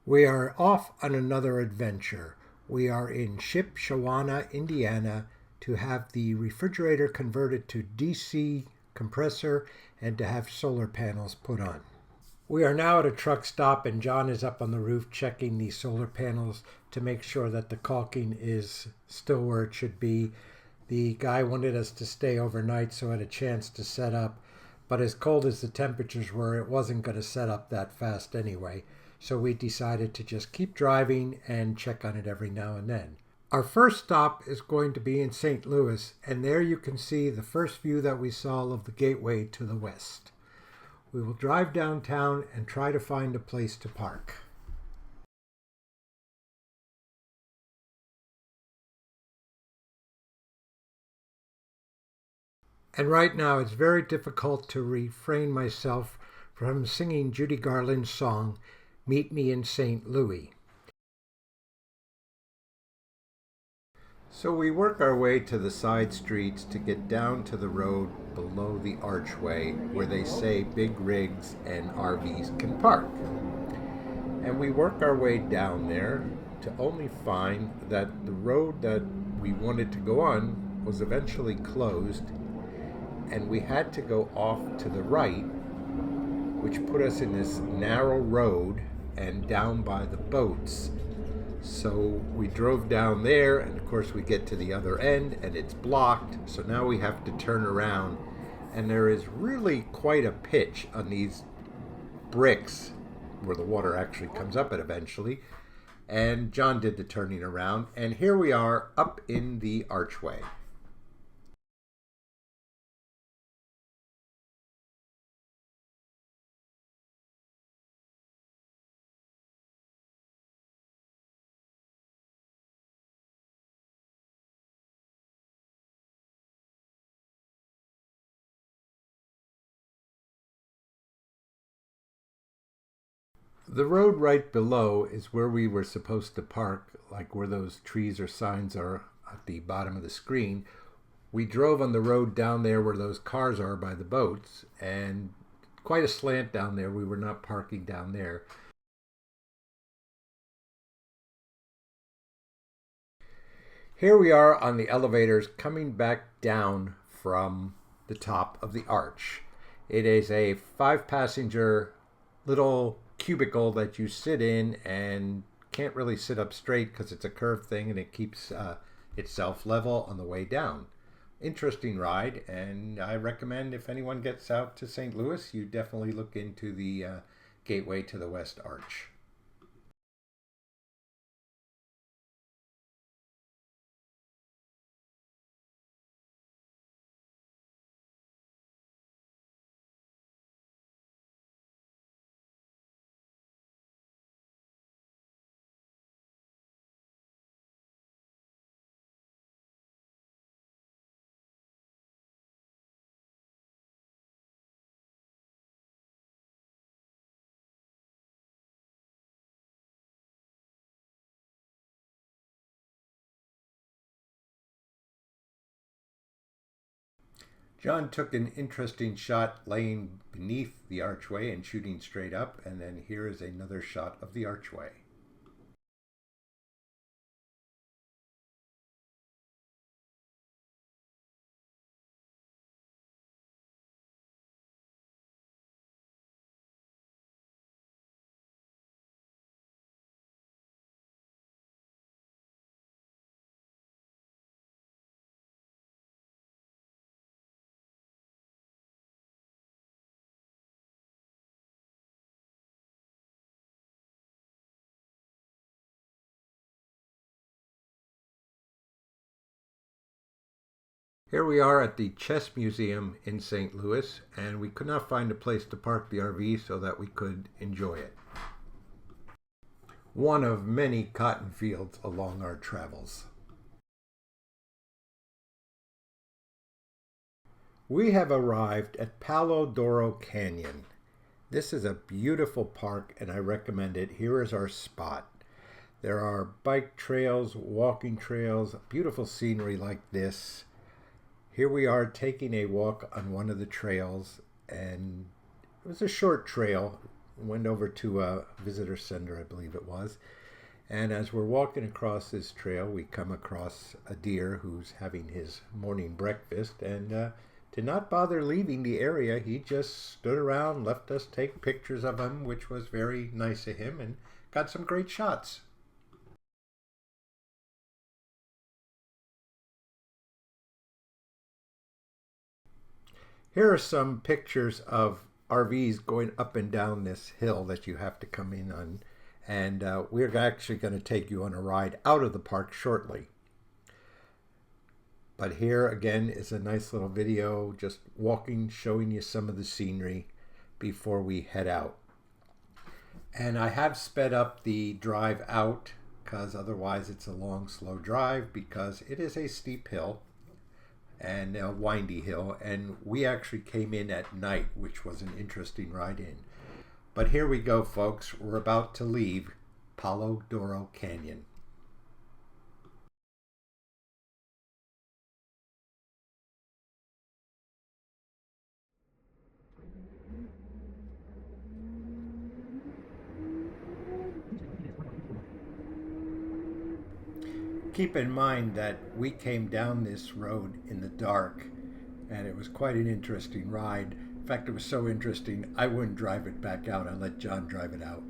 We are off on another adventure. We are in Shipshewana, Indiana, to have the refrigerator converted to DC compressor and to have solar panels put on. We are now at a truck stop and John is up on the roof checking the solar panels to make sure that the caulking is still where it should be. The guy wanted us to stay overnight so I had a chance to set up, but as cold as the temperatures were, it wasn't going to set up that fast anyway. So we decided to just keep driving and check on it every now and then. Our first stop is going to be in St. Louis, and there you can see the first view that we saw of the gateway to the west. We will drive downtown and try to find a place to park. And right now it's very difficult to refrain myself from singing Judy Garland's song, Meet Me in St. Louis. So we work our way to the side streets to get down to the road below the archway where they say big rigs and RVs can park. And we work our way down there to only find that the road that we wanted to go on was eventually closed, and we had to go off to the right, which put us in this narrow road and down by the boats. So we drove down there, and of course we get to the other end and it's blocked, so now we have to turn around, and there is really quite a pitch on these bricks where the water actually comes up it eventually. And John did the turning around, and here we are up in the archway. The road right below is where we were supposed to park, like where those trees or signs are at the bottom of the screen. We drove on the road down there where those cars are by the boats, and quite a slant down there. We were not parking down there. Here we are on the elevators coming back down from the top of the arch. It is a 5-passenger little cubicle that you sit in and can't really sit up straight because it's a curved thing and it keeps itself level on the way down. Interesting ride, and I recommend if anyone gets out to St. Louis, you definitely look into the gateway to the West Arch. John took an interesting shot laying beneath the archway and shooting straight up, and then here is another shot of the archway. Here we are at the Chess Museum in St. Louis, and we could not find a place to park the RV so that we could enjoy it. One of many cotton fields along our travels. We have arrived at Palo Duro Canyon. This is a beautiful park and I recommend it. Here is our spot. There are bike trails, walking trails, beautiful scenery like this. Here we are taking a walk on one of the trails, and it was a short trail, went over to a visitor center, I believe it was. And as we're walking across this trail, we come across a deer who's having his morning breakfast and did not bother leaving the area. He just stood around, left us take pictures of him, which was very nice of him, and got some great shots. Here are some pictures of RVs going up and down this hill that you have to come in on. And we're actually going to take you on a ride out of the park shortly. But here again is a nice little video, just walking, showing you some of the scenery before we head out. And I have sped up the drive out because otherwise it's a long, slow drive because it is a steep hill and a windy hill, and we actually came in at night, which was an interesting ride in. But here we go, folks. We're about to leave Palo Duro Canyon. Keep in mind that we came down this road in the dark, and it was quite an interesting ride. In fact, it was so interesting, I wouldn't drive it back out. I let John drive it out.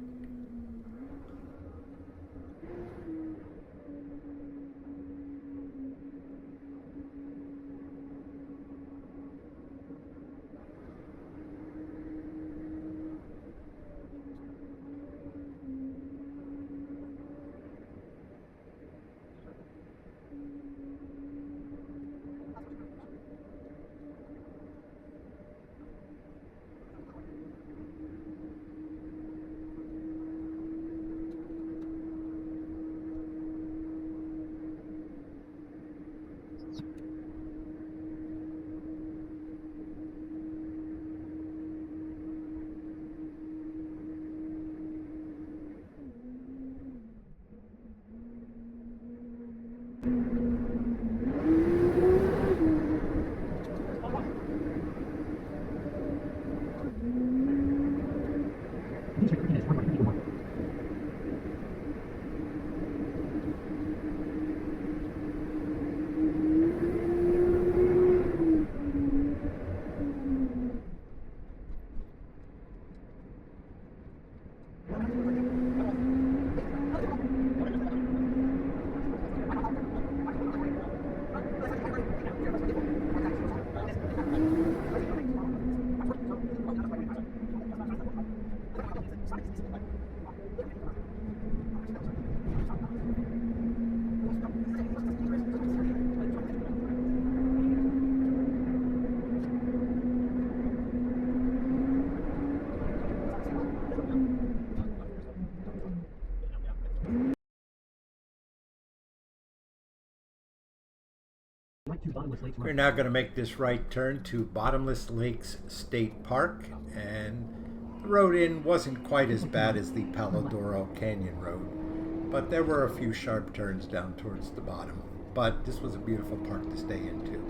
We're now going to make this right turn to Bottomless Lakes State Park, and the road in wasn't quite as bad as the Palo Duro Canyon Road, but there were a few sharp turns down towards the bottom. But this was a beautiful park to stay into.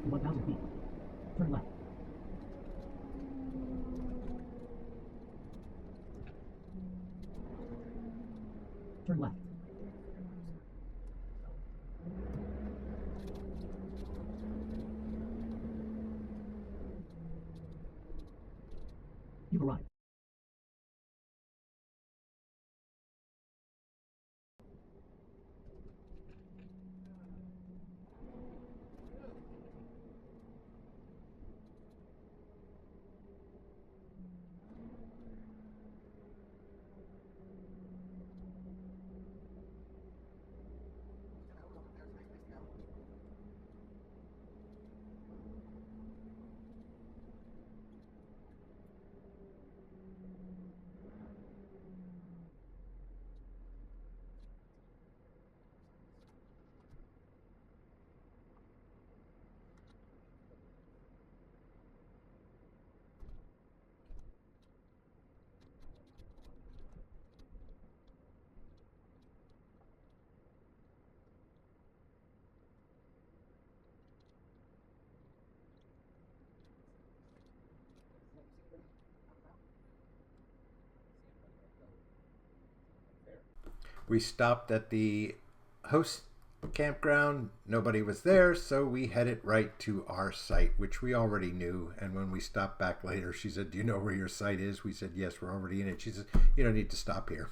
to 1,000 feet. Turn left. Turn left. You've arrived. We stopped at the host campground. Nobody was there, so we headed right to our site, which we already knew. And when we stopped back later, she said, "Do you know where your site is?" We said, "Yes, we're already in it." She said, "You don't need to stop here."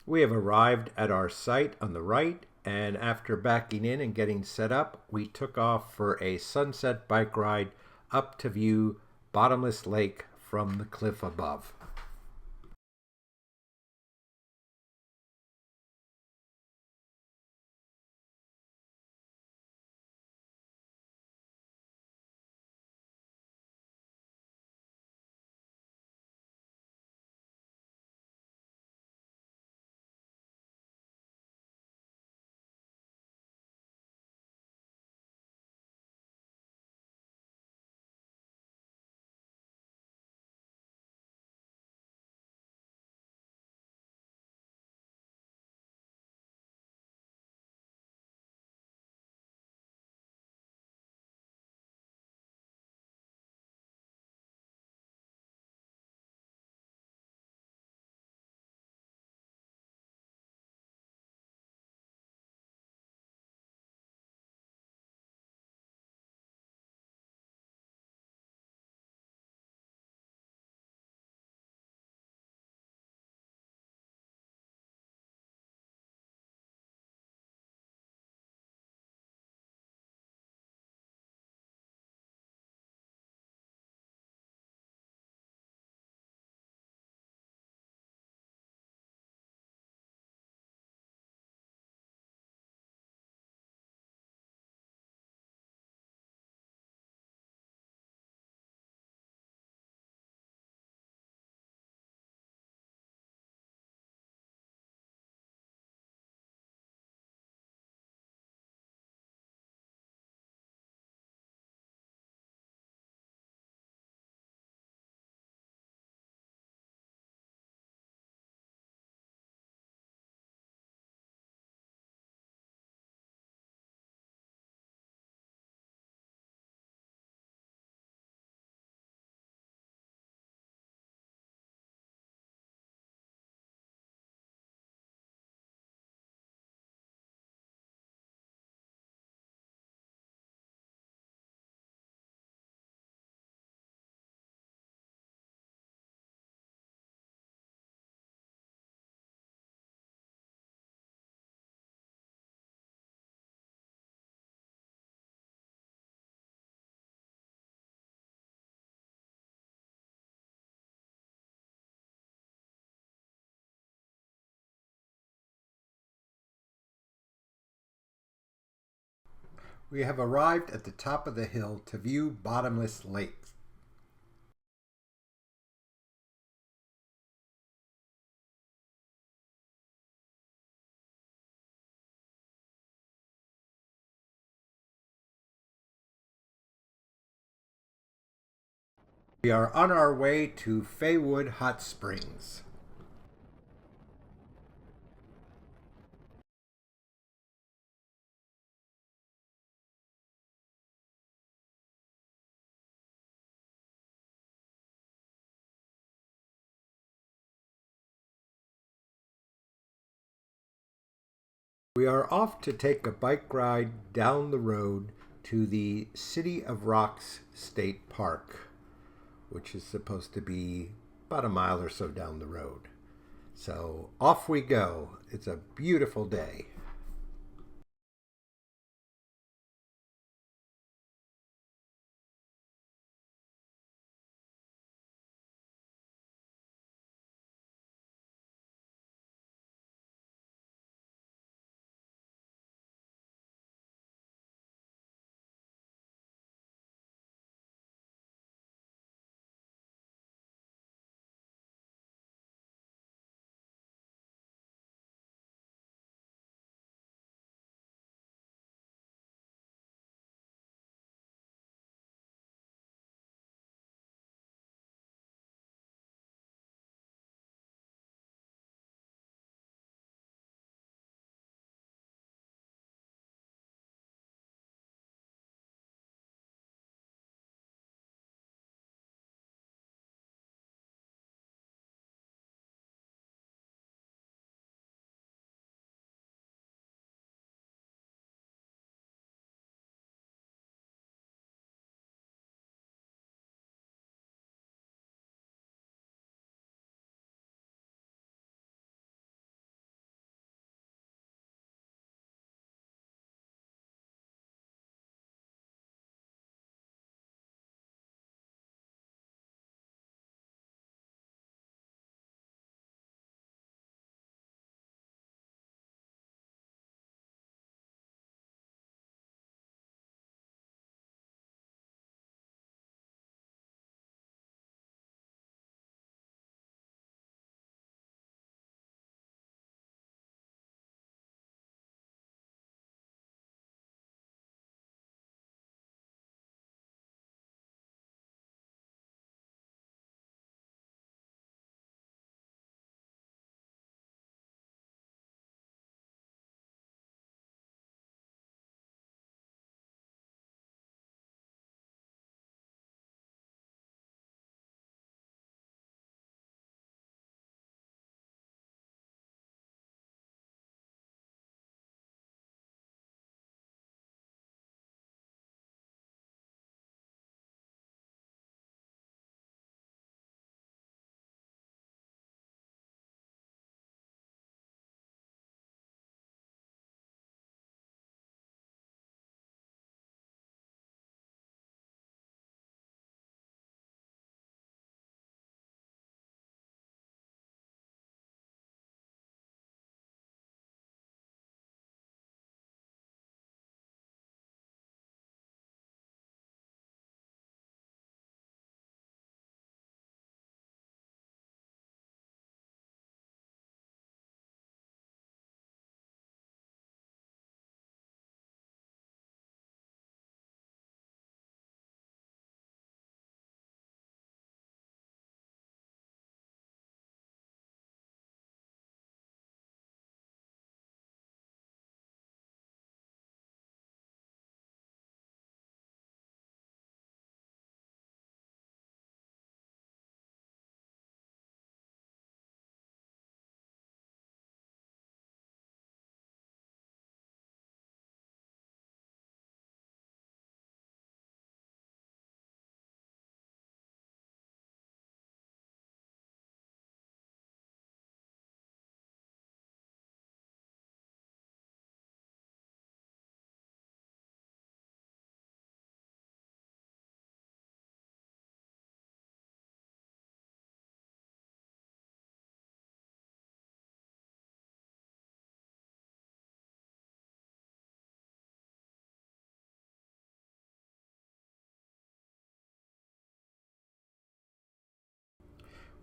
We have arrived at our site on the right, and after backing in and getting set up, we took off for a sunset bike ride up to view Bottomless Lake from the cliff above. We have arrived at the top of the hill to view Bottomless Lake. We are on our way to Faywood Hot Springs. We are off to take a bike ride down the road to the City of Rocks State Park, which is supposed to be about a mile or so down the road. So off we go. It's a beautiful day.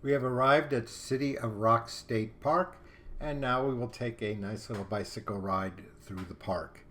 We have arrived at City of Rock State Park, and now we will take a nice little bicycle ride through the park.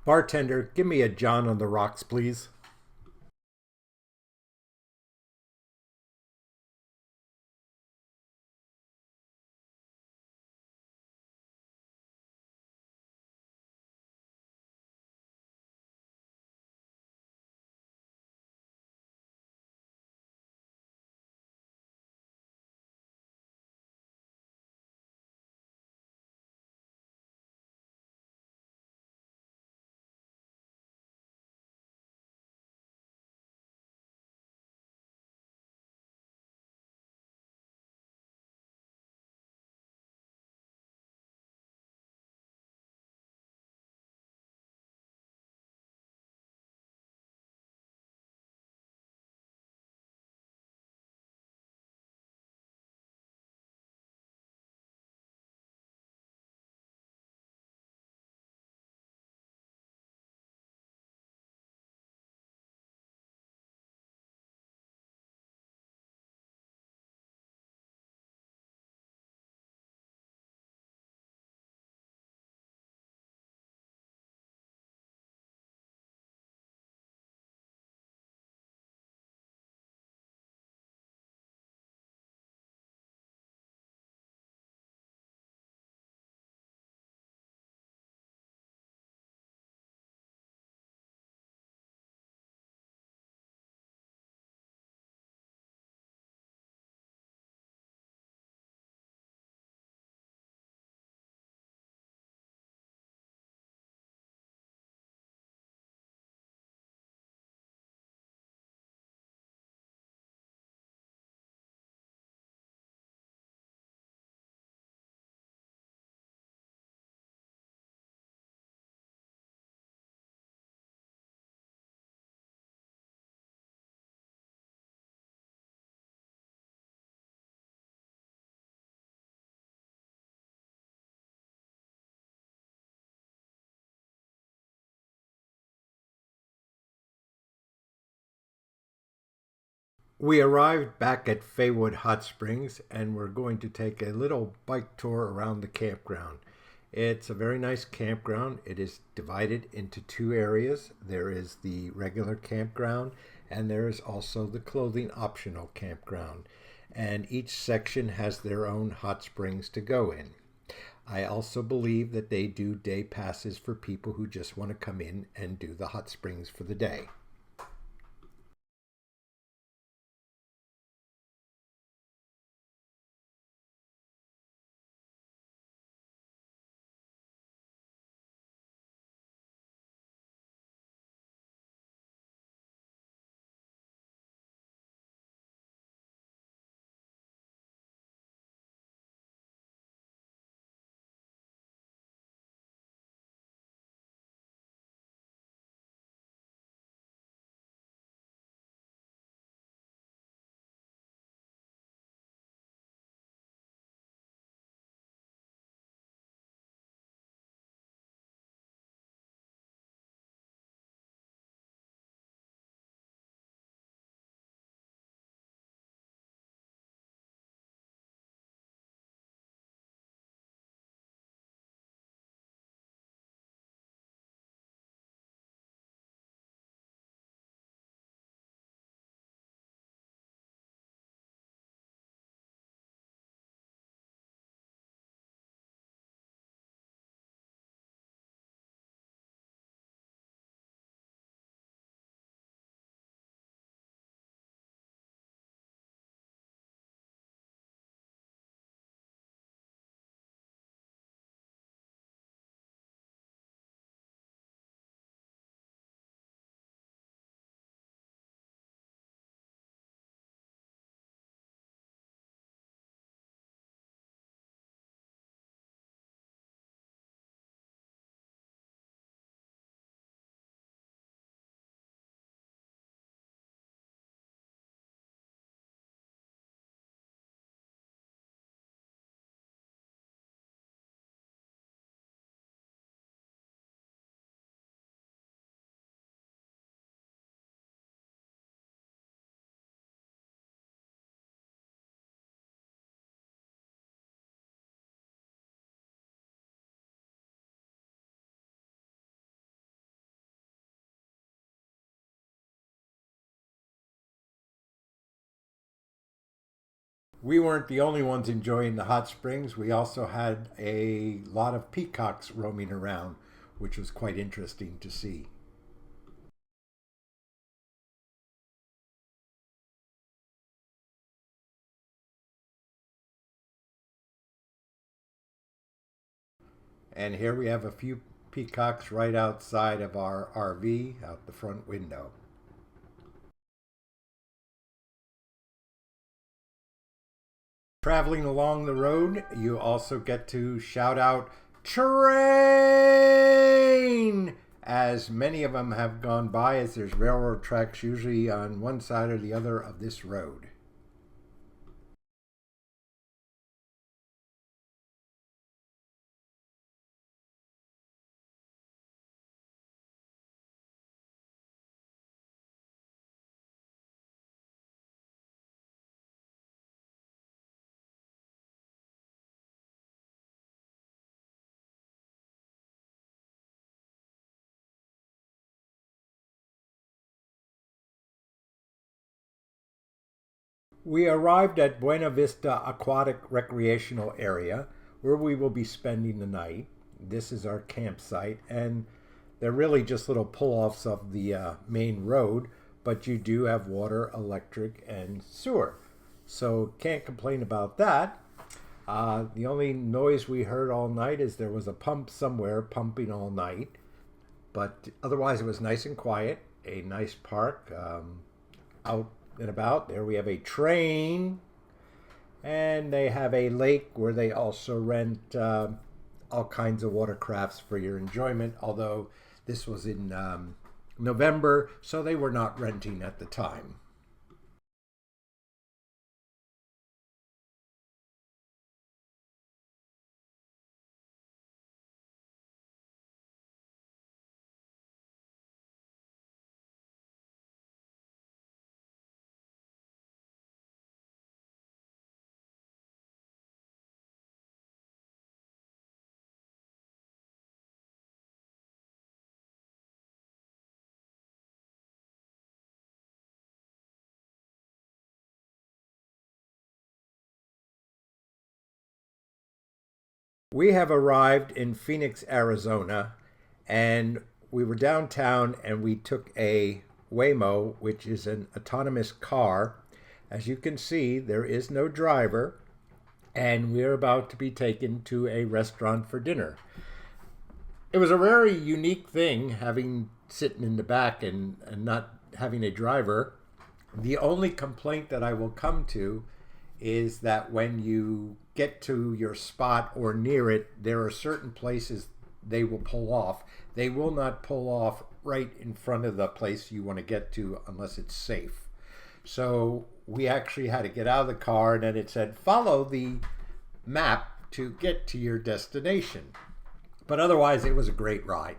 Bartender, give me a John on the rocks, please. We arrived back at Faywood Hot Springs and we're going to take a little bike tour around the campground. It's a very nice campground. It is divided into two areas. There is the regular campground and there is also the clothing optional campground. And each section has their own hot springs to go in. I also believe that they do day passes for people who just want to come in and do the hot springs for the day. We weren't the only ones enjoying the hot springs. We also had a lot of peacocks roaming around, which was quite interesting to see. And here we have a few peacocks right outside of our RV out the front window. Traveling along the road, you also get to shout out train as many of them have gone by, as there's railroad tracks usually on one side or the other of this road. We arrived at Buena Vista Aquatic Recreational Area where we will be spending the night. This is our campsite, and they're really just little pull offs of the main road, but you do have water, electric, and sewer. So can't complain about that. The only noise we heard all night is there was a pump somewhere pumping all night, but otherwise it was nice and quiet. A nice park out and about. There we have a train, and they have a lake where they also rent all kinds of watercrafts for your enjoyment. Although this was in November, so they were not renting at the time. We have arrived in Phoenix, Arizona, and we were downtown and we took a Waymo, which is an autonomous car. As you can see, there is no driver, and we're about to be taken to a restaurant for dinner. It was a very unique thing having sitting in the back and not having a driver. The only complaint that I will come to is that when you get to your spot or near it, there are certain places they will pull off. They will not pull off right in front of the place you want to get to unless it's safe. So we actually had to get out of the car, and then it said, follow the map to get to your destination. But otherwise, it was a great ride.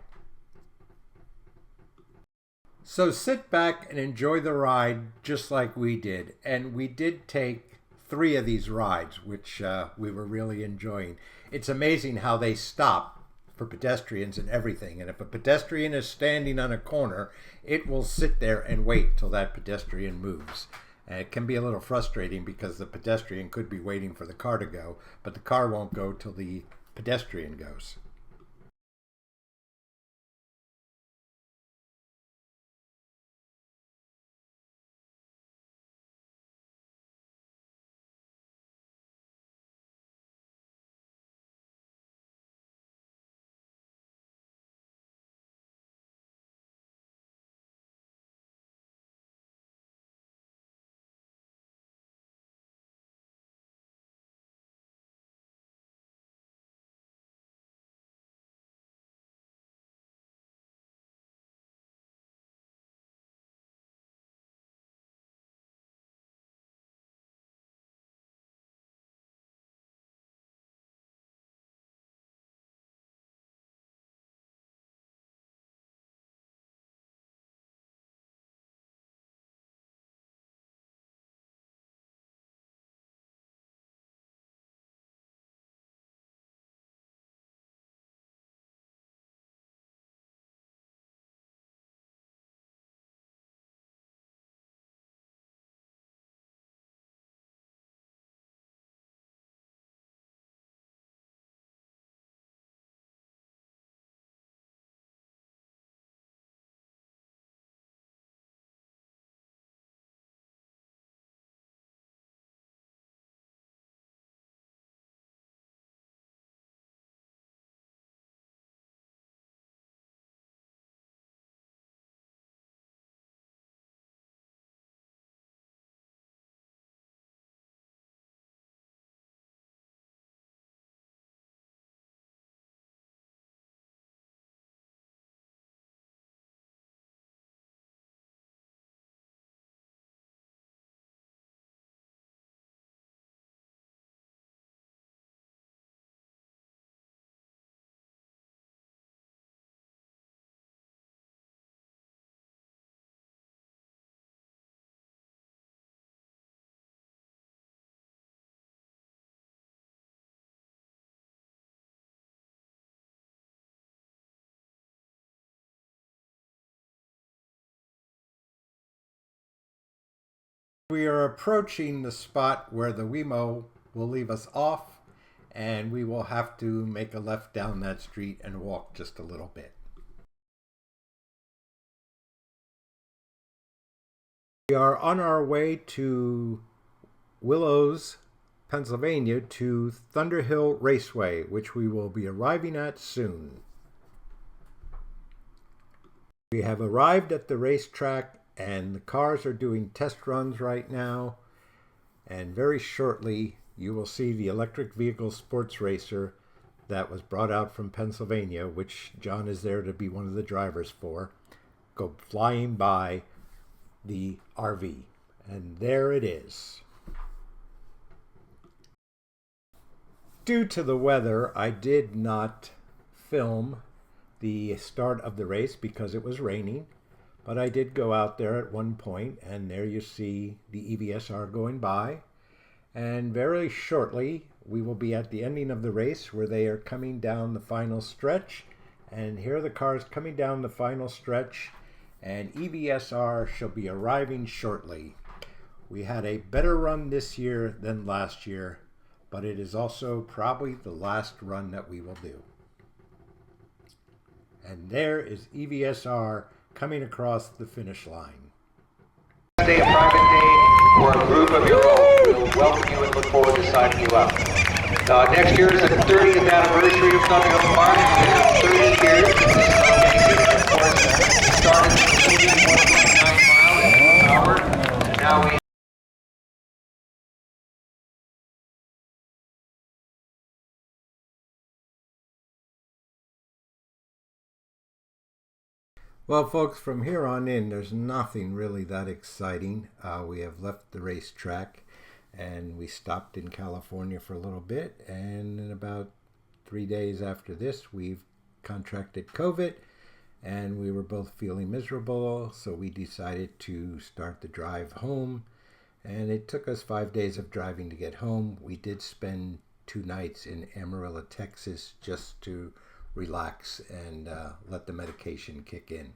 So sit back and enjoy the ride just like we did. And we did take three of these rides, which we were really enjoying. It's amazing how they stop for pedestrians and everything. And if a pedestrian is standing on a corner, it will sit there and wait till that pedestrian moves. And it can be a little frustrating because the pedestrian could be waiting for the car to go, but the car won't go till the pedestrian goes. We are approaching the spot where the Wemo will leave us off, and we will have to make a left down that street and walk just a little bit. We are on our way to Willows, Pennsylvania, to Thunderhill Raceway, which we will be arriving at soon. We have arrived at the racetrack and the cars are doing test runs right now, and very shortly you will see the electric vehicle sports racer that was brought out from Pennsylvania, which John is there to be one of the drivers for, go flying by the RV. And there it is. Due to the weather, I did not film the start of the race because it was raining, but I did go out there at one point, and there you see the EVSR going by. And very shortly we will be at the ending of the race where they are coming down the final stretch, and here are the cars coming down the final stretch, and EVSR shall be arriving shortly. We had a better run this year than last year, but it is also probably the last run that we will do. And there is EVSR coming across the finish line. Day, a private day, or a group of your own. We'll welcome you and look forward to signing you up. Next year is the 30th anniversary of Thunderhill Park. It's 30 years. Of course, started speeding 1.9 miles an hour, and now we Well, folks, from here on in, there's nothing really that exciting. We have left the racetrack, and we stopped in California for a little bit, and in about 3 days after this, we've contracted COVID, and we were both feeling miserable, so we decided to start the drive home, and it took us 5 days of driving to get home. We did spend 2 nights in Amarillo, Texas, just to relax and let the medication kick in.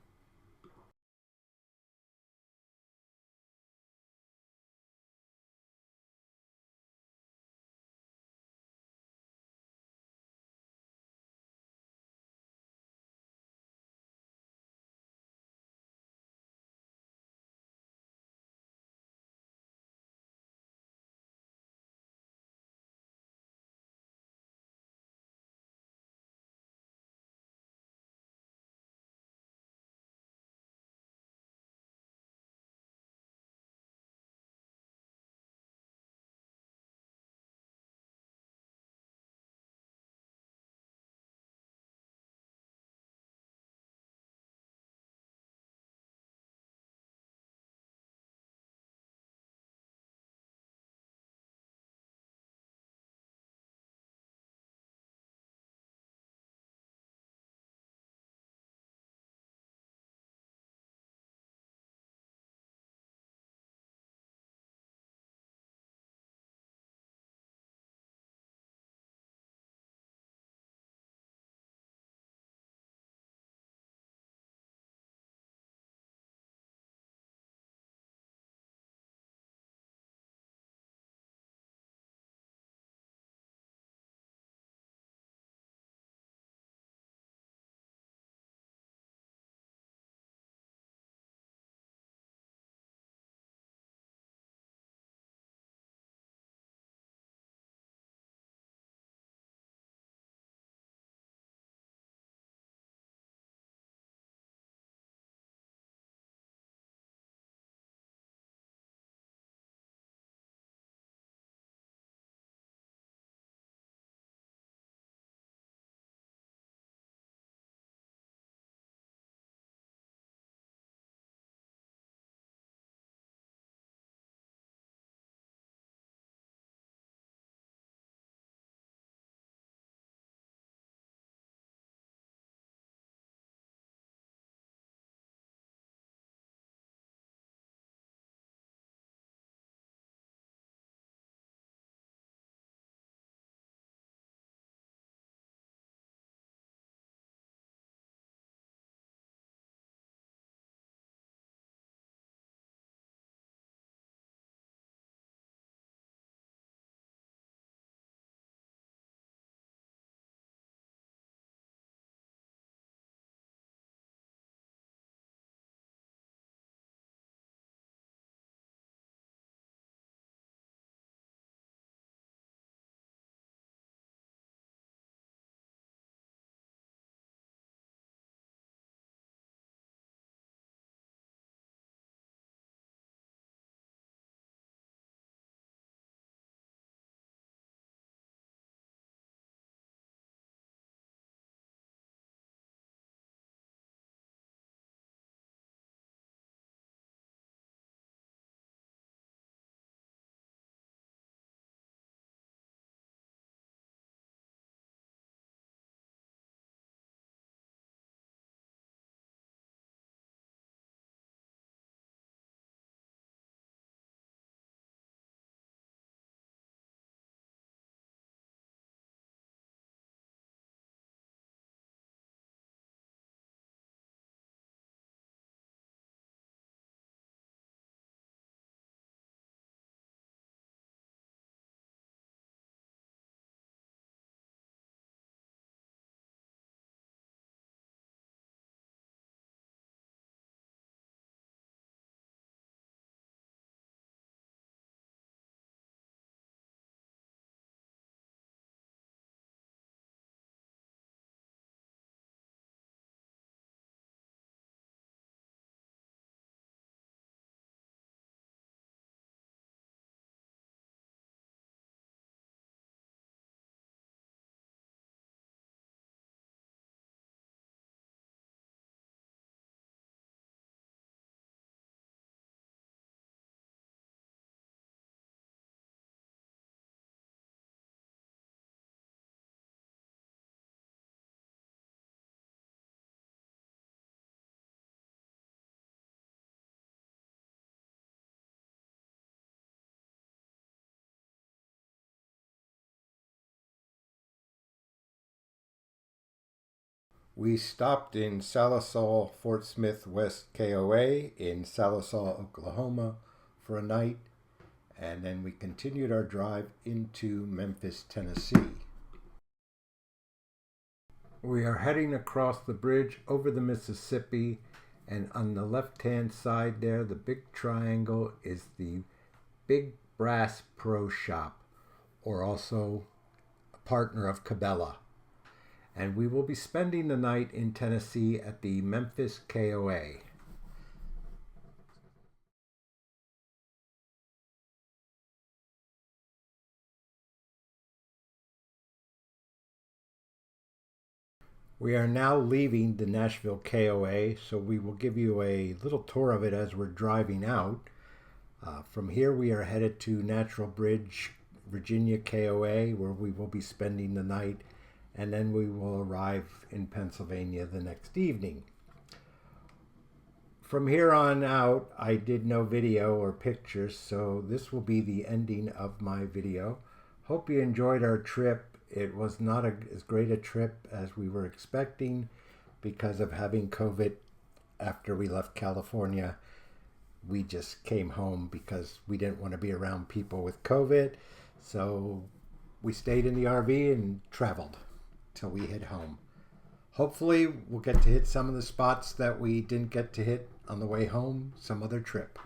We stopped in Sallisaw, Fort Smith West KOA in Sallisaw, Oklahoma for a night, and then we continued our drive into Memphis, Tennessee. We are heading across the bridge over the Mississippi, and on the left-hand side there, the big triangle is the Big Brass Pro Shop, or also a partner of Cabela. And we will be spending the night in Tennessee at the Memphis KOA. We are now leaving the Nashville KOA, so we will give you a little tour of it as we're driving out. From here we are headed to Natural Bridge, Virginia KOA, where we will be spending the night, and then we will arrive in Pennsylvania the next evening. From here on out, I did no video or pictures, so this will be the ending of my video. Hope you enjoyed our trip. It was not as great a trip as we were expecting because of having COVID after we left California. We just came home because we didn't want to be around people with COVID. So we stayed in the RV and traveled till we hit home. Hopefully we'll get to hit some of the spots that we didn't get to hit on the way home some other trip.